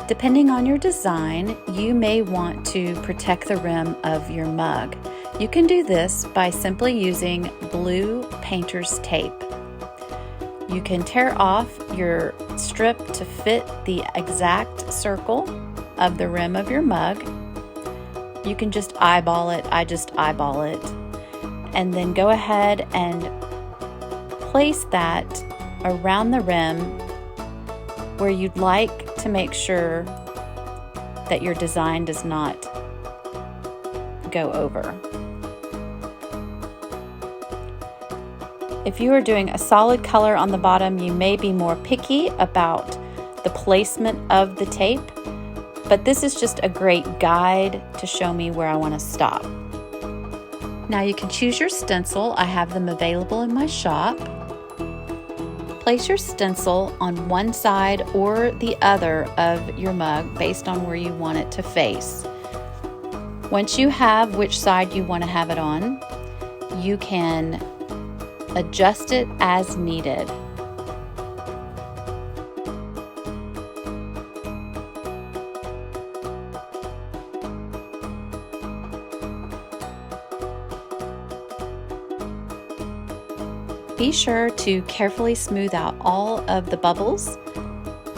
Depending on your design, you may want to protect the rim of your mug. You can do this by simply using blue painter's tape. You can tear off your strip to fit the exact circle of the rim of your mug. You can just eyeball it. I just eyeball it. And then go ahead and place that around the rim where you'd like to make sure that your design does not go over. If you are doing a solid color on the bottom, you may be more picky about the placement of the tape, but this is just a great guide to show me where I want to stop. Now you can choose your stencil. I have them available in my shop. Place your stencil on one side or the other of your mug based on where you want it to face. Once you have which side you want to have it on, you can adjust it as needed. Be sure to carefully smooth out all of the bubbles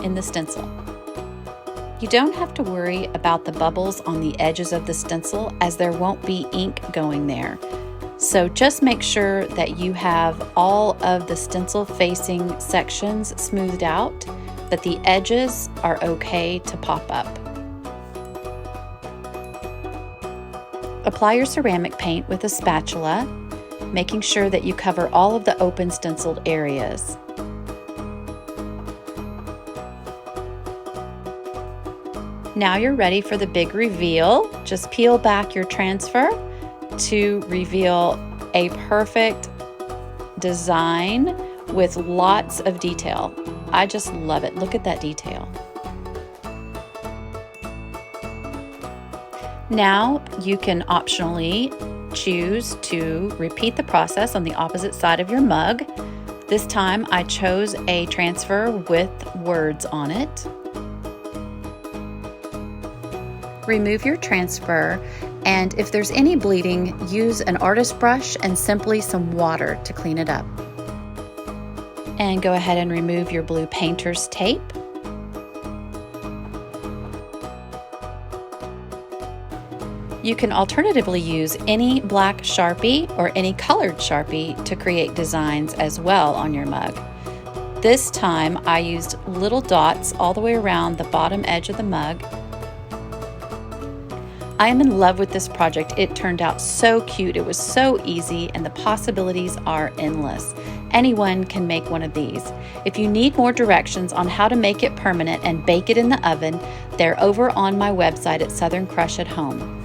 in the stencil. You don't have to worry about the bubbles on the edges of the stencil, as there won't be ink going there. So just make sure that you have all of the stencil facing sections smoothed out, that the edges are okay to pop up. Apply your ceramic paint with a spatula, making sure that you cover all of the open stenciled areas. Now you're ready for the big reveal. Just peel back your transfer to reveal a perfect design with lots of detail. I just love it. Look at that detail. Now you can optionally choose to repeat the process on the opposite side of your mug. This time I chose a transfer with words on it. Remove your transfer, and if there's any bleeding, use an artist brush and simply some water to clean it up. And go ahead and remove your blue painter's tape. You can alternatively use any black Sharpie or any colored Sharpie to create designs as well on your mug. This time I used little dots all the way around the bottom edge of the mug. I am in love with this project. It turned out so cute. It was so easy, and the possibilities are endless. Anyone can make one of these. If you need more directions on how to make it permanent and bake it in the oven, they're over on my website at Southern Crush at Home.